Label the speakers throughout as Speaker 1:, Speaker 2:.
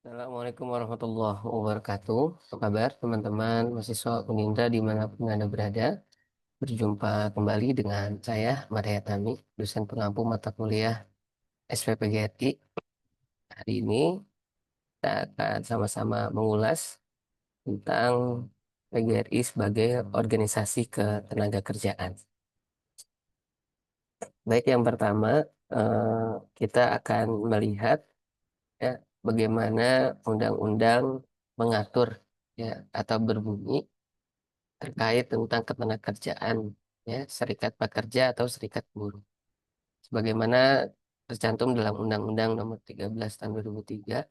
Speaker 1: Assalamualaikum warahmatullahi wabarakatuh. Apa kabar teman-teman mahasiswa Unindra dimanapun Anda berada? Berjumpa kembali dengan saya, Maria Tami, dosen pengampu mata kuliah SPPGRI. Hari ini kita akan sama-sama mengulas tentang PGRI sebagai organisasi ketenaga kerjaan. Baik, yang pertama eh, kita akan melihat ya, bagaimana undang-undang mengatur ya atau berbunyi terkait tentang ketenagakerjaan ya serikat pekerja atau serikat buruh sebagaimana tercantum dalam Undang-Undang Nomor 13 Tahun 2003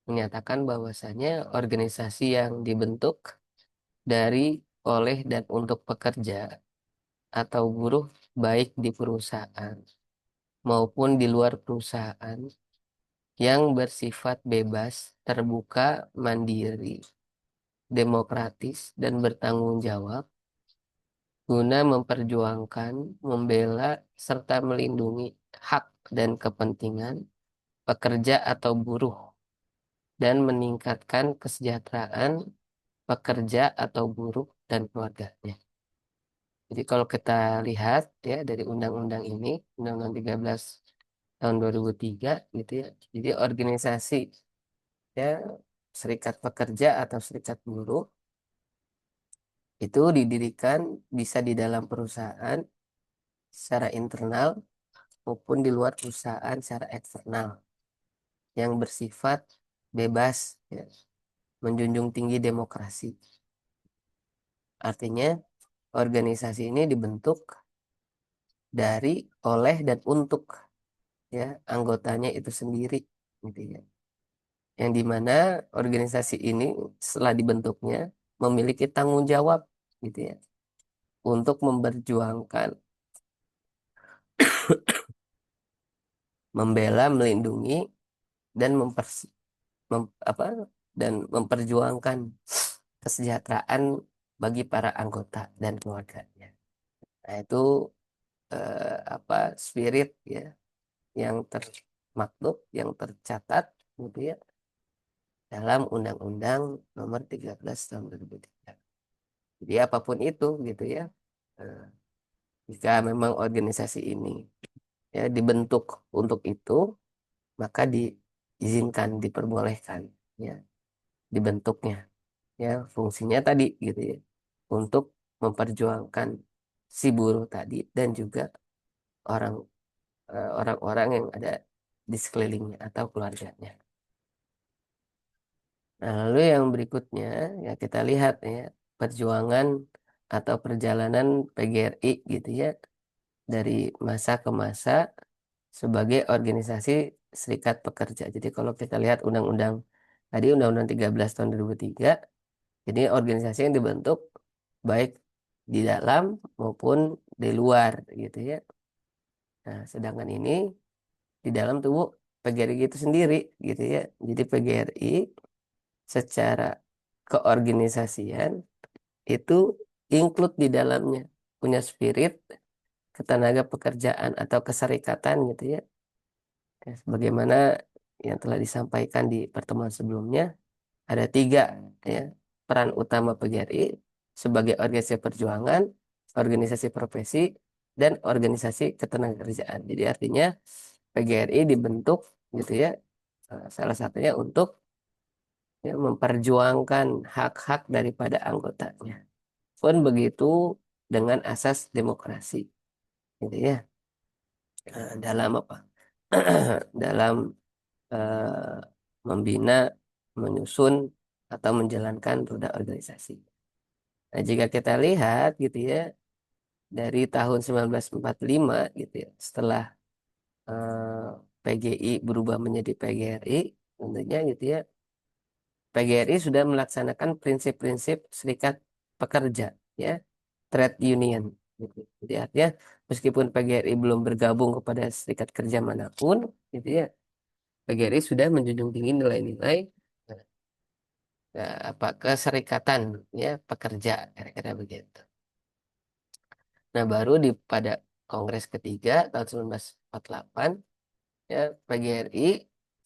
Speaker 1: menyatakan bahwasanya organisasi yang dibentuk dari oleh dan untuk pekerja atau buruh baik di perusahaan maupun di luar perusahaan yang bersifat bebas, terbuka, mandiri, demokratis, dan bertanggung jawab guna memperjuangkan, membela, serta melindungi hak dan kepentingan pekerja atau buruh dan meningkatkan kesejahteraan pekerja atau buruh dan keluarganya. Jadi kalau kita lihat ya dari undang-undang ini, Undang-Undang 13 tahun 2003 gitu ya. Jadi organisasi ya serikat pekerja atau serikat buruh itu didirikan bisa di dalam perusahaan secara internal maupun di luar perusahaan secara eksternal yang bersifat bebas, ya, menjunjung tinggi demokrasi. Artinya, organisasi ini dibentuk dari, oleh, dan untuk ya anggotanya itu sendiri, gitu ya. Yang dimana organisasi ini setelah dibentuknya memiliki tanggung jawab, gitu ya, untuk memperjuangkan, membela, melindungi, dan apa dan memperjuangkan kesejahteraan bagi para anggota dan keluarganya. Nah, itu apa spirit ya yang termaktub, yang tercatat gitu ya dalam Undang-Undang Nomor 13 Tahun 2003. Jadi apapun itu gitu ya, eh, jika memang organisasi ini ya dibentuk untuk itu, maka diizinkan, diperbolehkan ya dibentuknya. Ya fungsinya tadi gitu ya untuk memperjuangkan si buruh tadi dan juga orang orang-orang yang ada di sekelilingnya atau keluarganya. Nah, lalu yang berikutnya ya kita lihat ya perjuangan atau perjalanan PGRI gitu ya dari masa ke masa sebagai organisasi serikat pekerja. Jadi kalau kita lihat undang-undang tadi Undang-Undang 13 tahun 2003, jadi organisasi yang dibentuk baik di dalam maupun di luar gitu ya. Nah, sedangkan ini di dalam tubuh PGRI itu sendiri gitu ya. Jadi PGRI secara keorganisasian itu include di dalamnya punya spirit ketenaga pekerjaan atau keserikatan gitu ya. Ya, sebagaimana yang telah disampaikan di pertemuan sebelumnya, ada tiga ya peran utama PGRI sebagai organisasi perjuangan, organisasi profesi, dan organisasi ketenagakerjaan. Jadi artinya PGRI dibentuk gitu ya, salah satunya untuk ya, memperjuangkan hak-hak daripada anggotanya. Pun begitu dengan asas demokrasi, gitu ya. Dalam apa? Dalam eh, membina, menyusun atau menjalankan roda organisasi. Nah, jika kita lihat gitu ya, dari tahun 1945 gitu ya, setelah eh, PGI berubah menjadi PGRI, tentunya gitu ya, PGRI sudah melaksanakan prinsip-prinsip serikat pekerja, ya, trade union. Gitu. Jadi artinya meskipun PGRI belum bergabung kepada serikat kerja manapun, gitu ya, PGRI sudah menjunjung tinggi nilai-nilai apa keserikatan ya pekerja kira-kira begitu. Nah baru pada Kongres ketiga tahun 1948 ya PGRI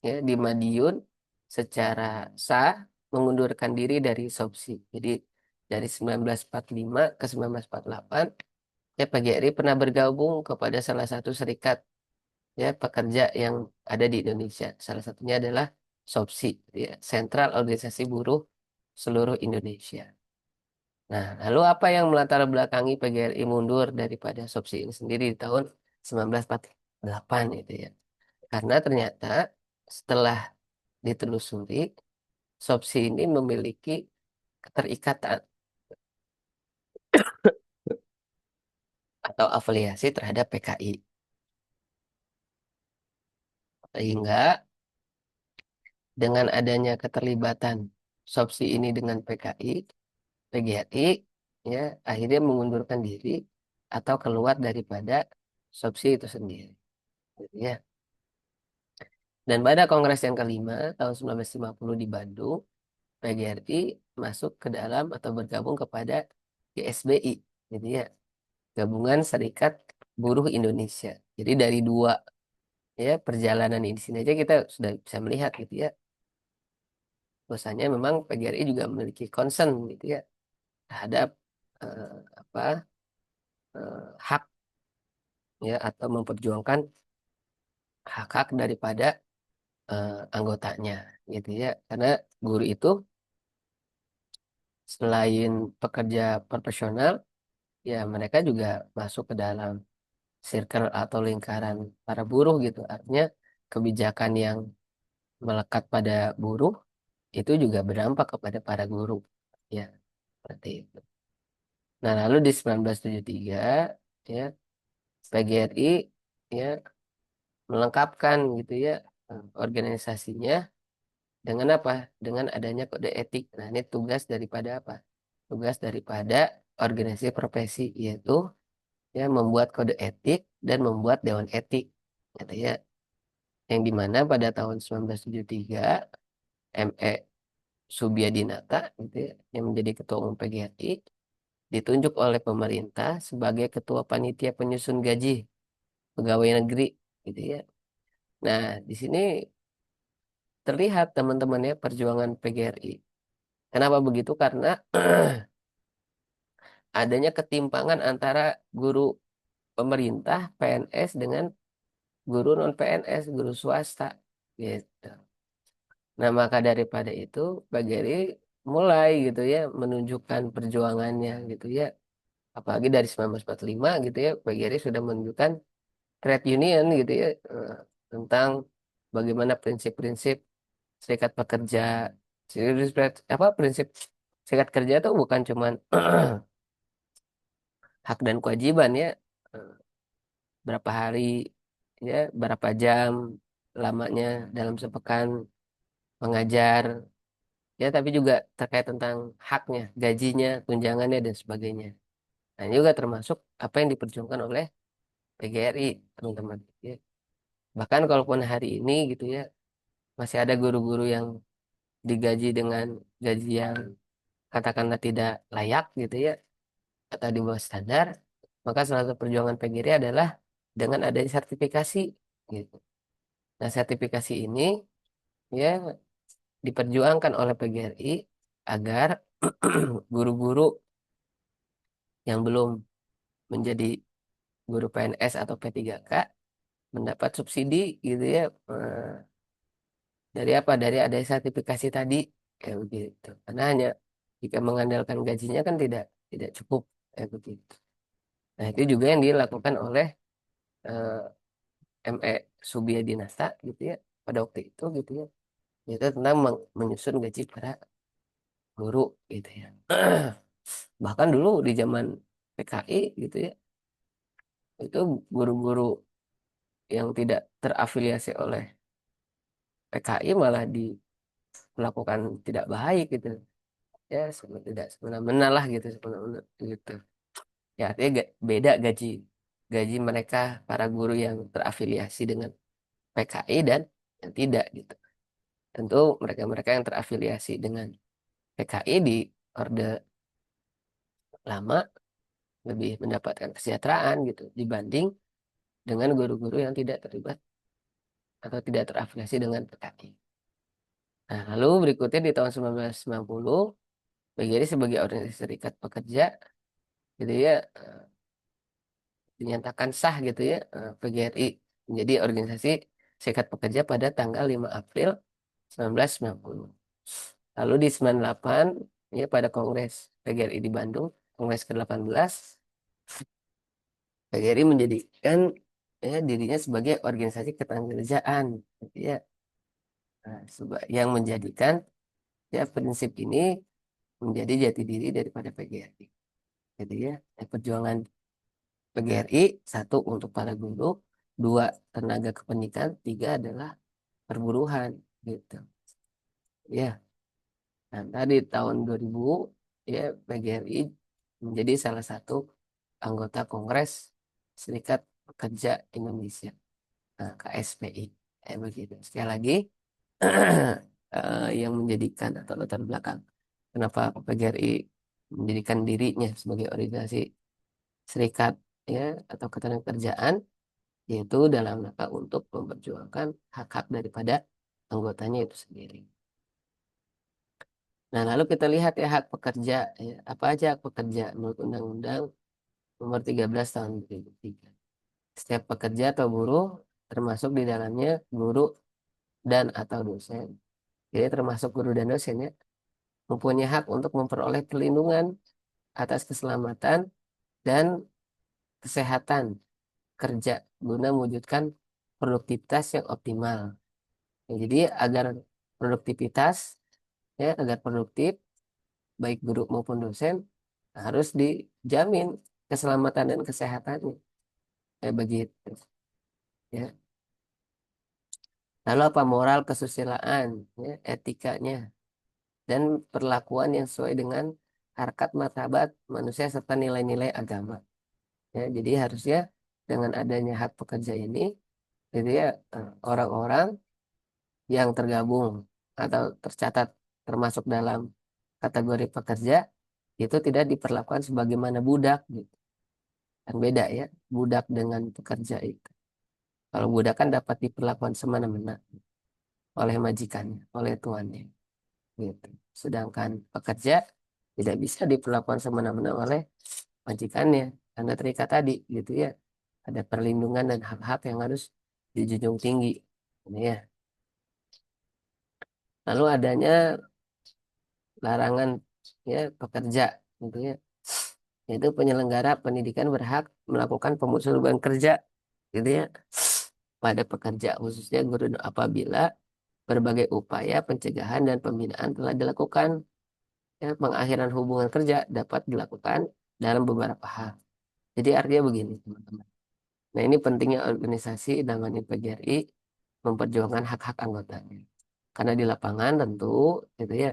Speaker 1: ya di Madiun secara sah mengundurkan diri dari SOPSI. Jadi dari 1945 ke 1948 ya PGRI pernah bergabung kepada salah satu serikat ya pekerja yang ada di Indonesia. Salah satunya adalah SOPSI, ya, Sentral Organisasi Buruh Seluruh Indonesia. Nah, lalu apa yang melatar belakangi PGRI mundur daripada SOPSI ini sendiri di tahun 1948 itu ya? Karena ternyata setelah ditelusuri, SOPSI ini memiliki keterikatan atau afiliasi terhadap PKI. Sehingga dengan adanya keterlibatan SOPSI ini dengan PKI, PGRI ya akhirnya mengundurkan diri atau keluar daripada SOPSI itu sendiri. Gitu ya. Dan pada Kongres yang kelima tahun 1950 di Bandung, PGRI masuk ke dalam atau bergabung kepada GSBI. Jadi ya, Gabungan Serikat Buruh Indonesia. Jadi dari dua ya perjalanan ini di sini aja kita sudah bisa melihat gitu ya. Bahwasanya memang PGRI juga memiliki concern gitu ya terhadap eh, apa hak ya atau memperjuangkan hak-hak daripada anggotanya gitu ya. Karena guru itu selain pekerja profesional ya mereka juga masuk ke dalam circle atau lingkaran para buruh gitu. Artinya kebijakan yang melekat pada buruh itu juga berdampak kepada para guru. Ya, seperti itu. Nah, lalu di 1973 ya PGRI ya melengkapkan gitu ya organisasinya dengan apa? Dengan adanya kode etik. Nah, ini tugas daripada apa? Tugas daripada organisasi profesi yaitu ya membuat kode etik dan membuat dewan etik. Gitu ya. Yang dimana pada tahun 1973 ME Subiadinata gitu ya, yang menjadi ketua umum PGRI ditunjuk oleh pemerintah sebagai ketua panitia penyusun gaji pegawai negeri gitu ya. Nah, di sini terlihat teman-teman ya perjuangan PGRI. Kenapa begitu? Karena adanya ketimpangan antara guru pemerintah PNS dengan guru non PNS, guru swasta gitu. Nah, maka daripada itu PGRI mulai gitu ya menunjukkan perjuangannya gitu ya. Apalagi dari 1945 gitu ya, PGRI sudah menunjukkan trade union gitu ya tentang bagaimana prinsip-prinsip serikat pekerja. Apa prinsip serikat kerja itu bukan cuman hak dan kewajiban ya. Eh, Berapa hari ya, berapa jam lamanya dalam sepekan mengajar ya, tapi juga terkait tentang haknya, gajinya, tunjangannya dan sebagainya. Nah, ini juga termasuk apa yang diperjuangkan oleh PGRI, teman-teman. Ya. Bahkan kalaupun hari ini gitu ya, masih ada guru-guru yang digaji dengan gaji yang katakanlah tidak layak gitu ya, atau di bawah standar, maka salah satu perjuangan PGRI adalah dengan adanya sertifikasi gitu. Nah, sertifikasi ini ya diperjuangkan oleh PGRI agar guru-guru yang belum menjadi guru PNS atau P3K mendapat subsidi gitu ya dari apa? Dari ada sertifikasi tadi kayak begitu. Karena hanya jika mengandalkan gajinya kan tidak cukup kayak begitu. Nah, itu juga yang dilakukan oleh eh, ME Subiadinata gitu ya pada waktu itu gitu ya. Itu tentang menyusun gaji para guru gitu ya. Bahkan dulu di zaman PKI gitu ya, itu guru-guru yang tidak terafiliasi oleh PKI malah dilakukan tidak baik gitu. Ya, tidak semena-mena lah gitu, semena-mena gitu. Ya, artinya beda gaji gaji mereka para guru yang terafiliasi dengan PKI dan yang tidak gitu. Tentu mereka-mereka yang terafiliasi dengan PKI di Orde Lama lebih mendapatkan kesejahteraan gitu dibanding dengan guru-guru yang tidak terlibat atau tidak terafiliasi dengan PKI. Nah, lalu berikutnya di tahun 1990, PGRI sebagai organisasi serikat pekerja, gitu ya, dinyatakan sah gitu ya, PGRI menjadi organisasi serikat pekerja pada tanggal 5 April 1990. Lalu di 98, ya pada Kongres PGRI di Bandung, Kongres ke-18, PGRI menjadikan ya dirinya sebagai organisasi ketenagakerjaan, gitu ya. Nah, yang menjadikan ya prinsip ini menjadi jati diri daripada PGRI. Jadi ya, perjuangan PGRI satu untuk para guru, dua tenaga kependidikan, tiga adalah perburuhan gitu. Ya, nah tadi tahun 2000 ya PGRI menjadi salah satu anggota Kongres Serikat Pekerja Indonesia, nah, KSPI. Begitu. Sekali lagi yang menjadikan atau latar belakang kenapa PGRI menjadikan dirinya sebagai organisasi serikat ya atau ketenagakerjaan, yaitu dalam rangka untuk memperjuangkan hak-hak daripada anggotanya itu sendiri. Nah, lalu kita lihat ya hak pekerja, ya, apa aja hak pekerja menurut Undang-Undang Nomor 13 Tahun 2003. Setiap pekerja atau buruh, termasuk di dalamnya guru dan atau dosen. Jadi termasuk guru dan dosennya mempunyai hak untuk memperoleh perlindungan atas keselamatan dan kesehatan kerja guna mewujudkan produktivitas yang optimal. Ya, jadi agar produktivitas ya agar produktif baik guru maupun dosen harus dijamin keselamatan dan kesehatannya. Begitu ya. Lalu apa moral kesusilaan, ya, etikanya dan perlakuan yang sesuai dengan harkat martabat manusia serta nilai-nilai agama. Ya, jadi harusnya dengan adanya hak pekerja ini, jadi ya orang-orang yang tergabung atau tercatat termasuk dalam kategori pekerja itu tidak diperlakukan sebagaimana budak gitu. Kan beda ya, budak dengan pekerja itu. Kalau budak kan dapat diperlakukan semena-mena oleh majikannya, oleh tuannya gitu. Sedangkan pekerja tidak bisa diperlakukan semena-mena oleh majikannya karena terikat tadi gitu ya. Ada perlindungan dan hak-hak yang harus dijunjung tinggi. Ini ya. Lalu adanya larangan ya pekerja gitu ya. Yaitu penyelenggara pendidikan berhak melakukan pemutusan hubungan kerja gitu ya pada pekerja khususnya guru apabila berbagai upaya pencegahan dan pembinaan telah dilakukan. Ya, pengakhiran hubungan kerja dapat dilakukan dalam beberapa hal. Jadi artinya begini, teman-teman. Nah, ini pentingnya organisasi namanya PGRI memperjuangkan hak-hak anggotanya. Karena di lapangan tentu gitu ya,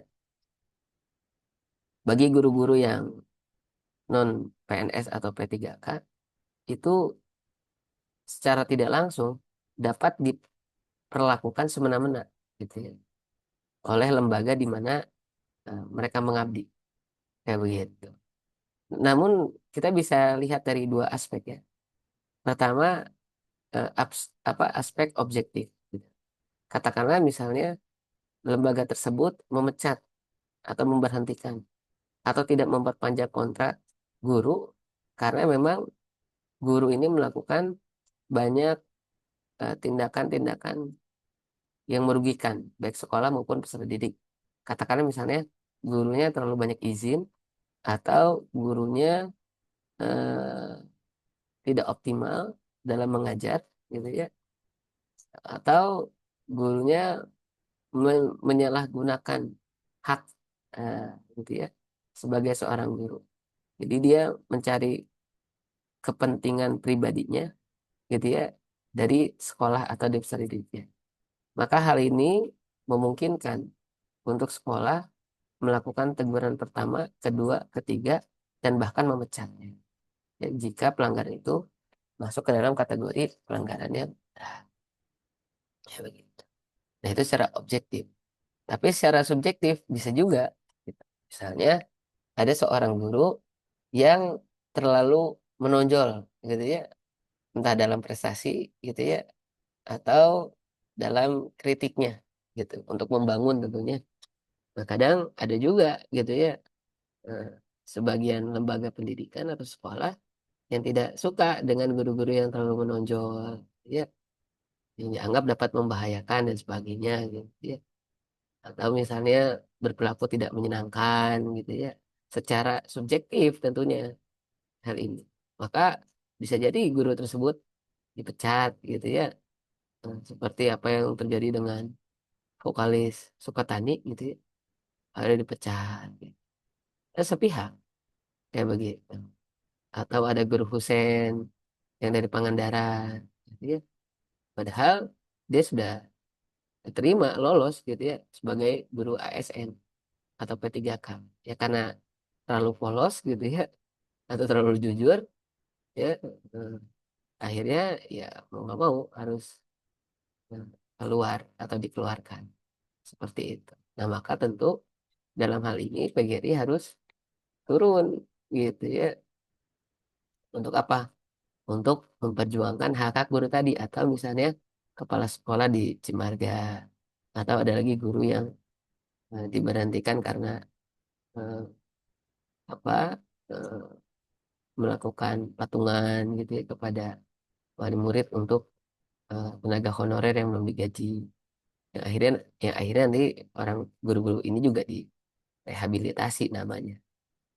Speaker 1: bagi guru-guru yang non PNS atau P3K itu secara tidak langsung dapat diperlakukan semena-mena gitu ya oleh lembaga di mana mereka mengabdi kayak begitu. Namun kita bisa lihat dari dua aspek ya. Pertama, aspek objektif gitu. Katakanlah misalnya lembaga tersebut memecat atau memberhentikan atau tidak memperpanjang kontrak guru karena memang guru ini melakukan banyak tindakan-tindakan yang merugikan baik sekolah maupun peserta didik. Katakanlah misalnya gurunya terlalu banyak izin atau gurunya eh, tidak optimal dalam mengajar gitu ya atau gurunya menyalahgunakan hak eh, gitu ya sebagai seorang guru. Jadi dia mencari kepentingan pribadinya gitu ya dari sekolah atau dari peserta didiknya. Maka hal ini memungkinkan untuk sekolah melakukan teguran pertama, kedua, ketiga, dan bahkan memecatnya. Ya, jika pelanggaran itu masuk ke dalam kategori pelanggaran yang berat. Ya, begitu. Nah, itu secara objektif. Tapi secara subjektif bisa juga. Gitu. Misalnya ada seorang guru yang terlalu menonjol gitu ya, entah dalam prestasi gitu ya, atau dalam kritiknya. gitu untuk membangun tentunya. Nah, kadang ada juga gitu ya, eh, sebagian lembaga pendidikan atau sekolah yang tidak suka dengan guru-guru yang terlalu menonjol, ya, yang dianggap dapat membahayakan dan sebagainya, gitu ya. Atau misalnya berperilaku tidak menyenangkan, gitu ya, secara subjektif tentunya hal ini. Maka bisa jadi guru tersebut dipecat, gitu ya. Seperti apa yang terjadi dengan vokalis Sukatani, gitu ya, ada dipecat. Gitu. Sepihak kayak begitu. Atau ada guru Husen yang dari Pangandaran, gitu ya. Padahal dia sudah diterima lolos gitu ya sebagai guru ASN atau P3K, ya karena terlalu polos gitu ya atau terlalu jujur, ya, eh, akhirnya ya mau nggak mau harus eh, keluar atau dikeluarkan seperti itu. Nah, maka tentu dalam hal ini PGRI harus turun gitu ya, untuk apa? Untuk memperjuangkan hak hak guru tadi, atau misalnya kepala sekolah di Cimarga, atau ada lagi guru yang diberhentikan karena eh, apa eh, melakukan patungan gitu ya kepada wali murid untuk tenaga honorer yang belum digaji. Yang akhirnya nanti orang guru-guru ini juga direhabilitasi namanya.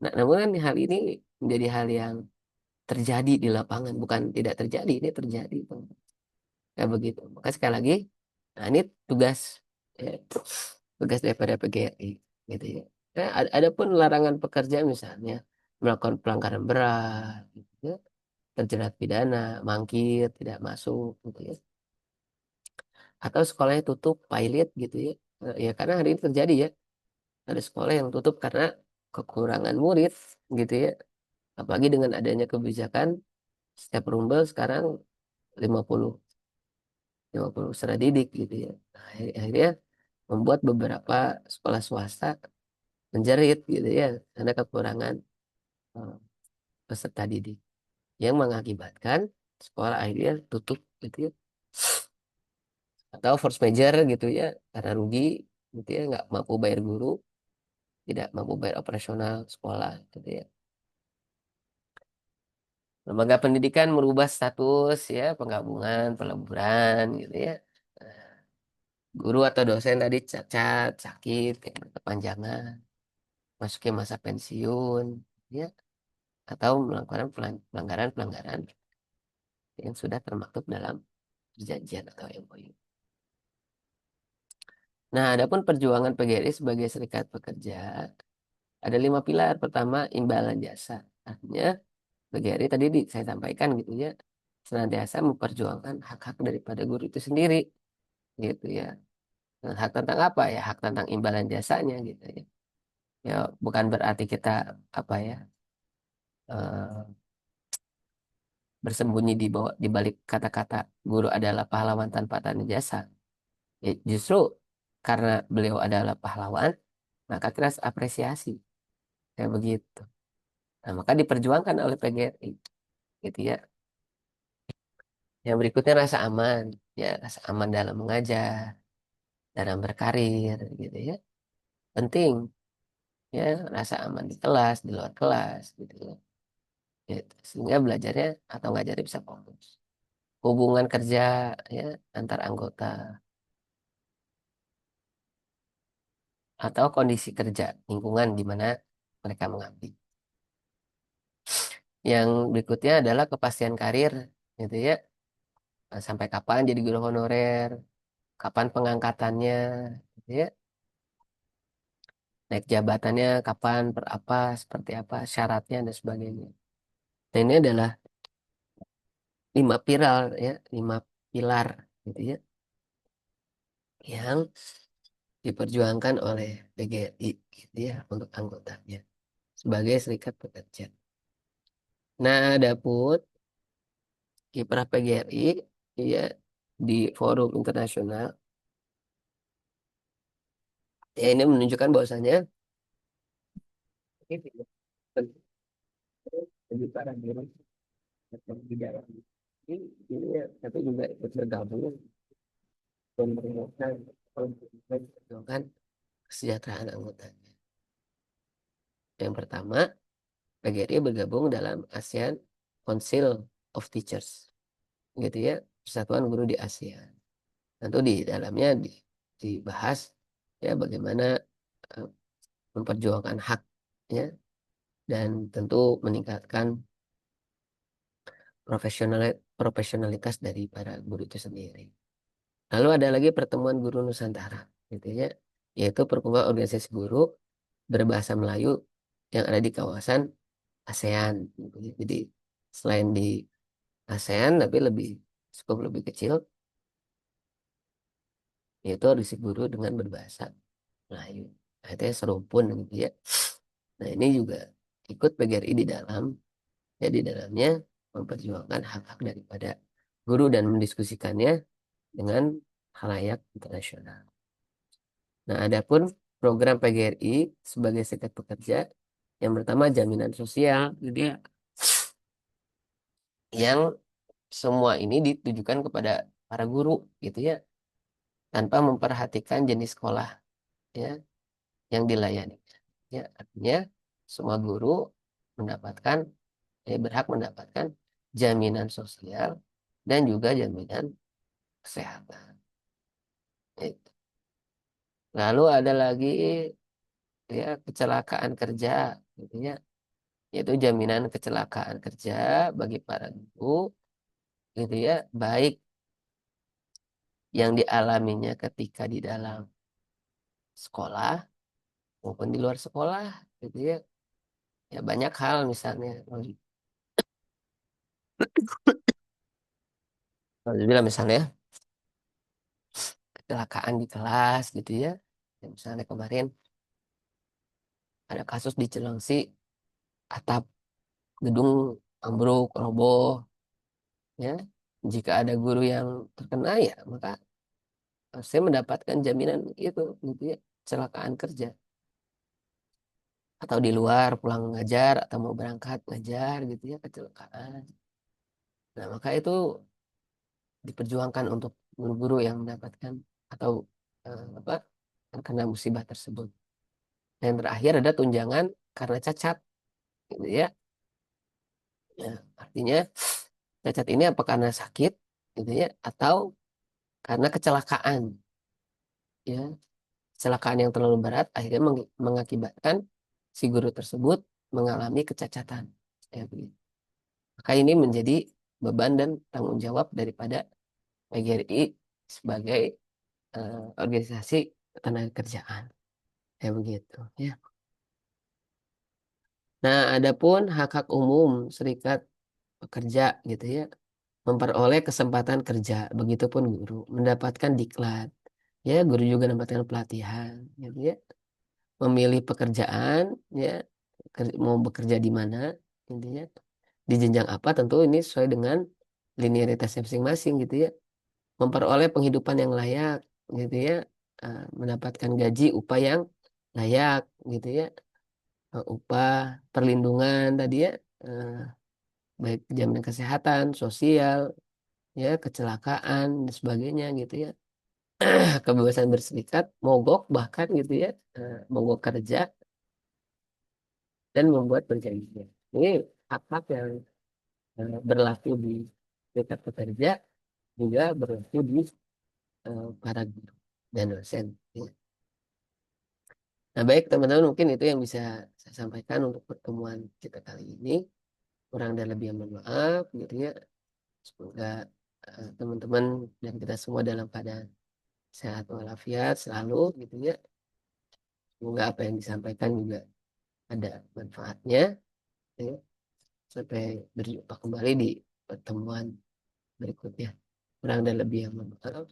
Speaker 1: Nah, namun kan hal ini menjadi hal yang terjadi di lapangan, bukan tidak terjadi, ini terjadi. Kayak begitu. Maka sekali lagi, nah ini tugas, ya, tugas daripada PGRI gitu ya. Ada pun larangan pekerja misalnya melakukan pelanggaran berat, gitu ya, terjerat pidana, mangkir, tidak masuk, gitu ya. Atau sekolahnya tutup, pilot, gitu ya. Ya karena hari ini terjadi ya, ada sekolah yang tutup karena kekurangan murid, gitu ya. Apalagi dengan adanya kebijakan setiap rumbel sekarang 50 50 peserta didik gitu ya. Nah, akhirnya membuat beberapa sekolah swasta menjerit gitu ya karena kekurangan eh, peserta didik, yang mengakibatkan sekolah akhirnya tutup gitu ya, atau force major gitu ya karena rugi gitu ya, nggak mampu bayar guru, tidak mampu bayar operasional sekolah gitu ya. Lembaga pendidikan merubah status ya, penggabungan peleburan gitu ya. Guru atau dosen tadi cacat, sakit, kayak kepanjangan, masukin masa pensiun, ya, atau melakukan pelanggaran-pelanggaran yang sudah termaktub dalam perjanjian atau MOU. Nah, adapun perjuangan PGRI sebagai serikat pekerja ada 5 pilar. Pertama, imbalan jasa. Artinya PGRI tadi saya sampaikan gitu ya, senantiasa memperjuangkan hak-hak daripada guru itu sendiri, gitu ya. Nah, hak tentang apa ya? Hak tentang imbalan jasanya gitu ya. Ya, bukan berarti kita apa ya, eh, bersembunyi di balik kata-kata guru adalah pahlawan tanpa tanda jasa. Ya, justru karena beliau adalah pahlawan, maka kita harus apresiasi kayak begitu. Nah, maka diperjuangkan oleh PGRI, gitu ya. Yang berikutnya rasa aman, ya rasa aman dalam mengajar, dalam berkarir, gitu ya. Penting, ya rasa aman di kelas, di luar kelas, gitu ya. Gitu. Sehingga belajarnya atau ngajarnya bisa fokus. Hubungan kerja ya antar anggota, atau kondisi kerja lingkungan di mana mereka mengabdi. Yang berikutnya adalah kepastian karir, gitu ya. Nah, sampai kapan jadi guru honorer, kapan pengangkatannya, gitu ya. Naik jabatannya kapan, per apa, seperti apa, syaratnya dan sebagainya. Dan ini adalah 5 pilar ya, 5 pilar gitu ya, yang diperjuangkan oleh PGRI gitu ya untuk anggotanya sebagai serikat pekerja. Nah, adapun kiprah PGRI ya di forum internasional, ya ini menunjukkan bahwasanya ini penting bagi para guru yang di dalam ini ya, tapi juga ikut bergabung pemerintahan. memperjuangkan kesejahteraan anggotanya. Yang pertama, PGRI bergabung dalam ASEAN Council of Teachers, gitu ya, Persatuan Guru di ASEAN. Tentu di dalamnya dibahas ya bagaimana eh, memperjuangkan hak ya, dan tentu meningkatkan profesionalitas dari para guru itu sendiri. Lalu ada lagi pertemuan guru Nusantara, gitu ya, yaitu perkumpulan organisasi guru berbahasa Melayu yang ada di kawasan ASEAN. Gitu ya. Jadi selain di ASEAN, tapi lebih cukup lebih kecil, yaitu organisasi guru dengan berbahasa Melayu. Nah, itu ya serumpun gitu ya. Nah, ini juga ikut PGRI di dalam, ya di dalamnya memperjuangkan hak-hak daripada guru dan mendiskusikannya dengan khalayak internasional. Nah, adapun program PGRI sebagai serikat pekerja, yang pertama jaminan sosial, gitu ya, yang semua ini ditujukan kepada para guru, gitu ya, tanpa memperhatikan jenis sekolah ya yang dilayani. Ya, artinya semua guru mendapatkan, berhak mendapatkan jaminan sosial dan juga jaminan kesehatan. Itu. Lalu ada lagi ya kecelakaan kerja, gitu ya, yaitu jaminan kecelakaan kerja bagi para guru, gitu ya, baik yang dialaminya ketika di dalam sekolah maupun di luar sekolah, gitu ya. Ya banyak hal misalnya, kalau bilang misalnya kecelakaan di kelas, gitu ya. Ya, misalnya kemarin ada kasus di Cilengsi, atap gedung ambruk, roboh, ya. Jika ada guru yang terkena, ya maka saya mendapatkan jaminan itu, gitu ya, kecelakaan kerja. Atau di luar pulang ngajar atau mau berangkat ngajar, gitu ya, kecelakaan. Nah, maka itu diperjuangkan untuk guru-guru yang mendapatkan atau apa terkena musibah tersebut. Dan terakhir ada tunjangan karena cacat, gitu ya. Ya, artinya cacat ini apa karena sakit, gitu ya, atau karena kecelakaan, ya, kecelakaan yang terlalu berat akhirnya mengakibatkan si guru tersebut mengalami kecacatan. Ya, begitu. Maka ini menjadi beban dan tanggung jawab daripada PGRI sebagai organisasi tenaga kerjaan. Ya begitu. Ya. Nah, adapun hak-hak umum serikat pekerja, gitu ya, memperoleh kesempatan kerja, begitupun guru mendapatkan diklat. Ya, guru juga mendapatkan pelatihan, gitu ya. Memilih pekerjaan, ya, mau bekerja di mana, intinya di jenjang apa, tentu ini sesuai dengan linearitasnya masing-masing, gitu ya. Memperoleh penghidupan yang layak, gitu ya. Mendapatkan gaji upah yang layak, gitu ya. Upah perlindungan tadi ya, eh, baik jaminan kesehatan sosial, ya, kecelakaan dan sebagainya, gitu ya. Kebebasan berserikat, mogok bahkan, gitu ya, mogok kerja dan membuat perjanjian. Ini hak-hak yang berlaku di serikat pekerja, juga berlaku di para guru dan dosen, ya. Nah, baik teman-teman, mungkin itu yang bisa saya sampaikan untuk pertemuan kita kali ini. Kurang dan lebih mohon maaf, gitu ya. Semoga teman-teman dan kita semua dalam keadaan sehat walafiat selalu, gitu ya. Semoga apa yang disampaikan juga ada manfaatnya, ya. Sampai berjumpa kembali di pertemuan berikutnya. Kurang dan lebih yang mohon maaf.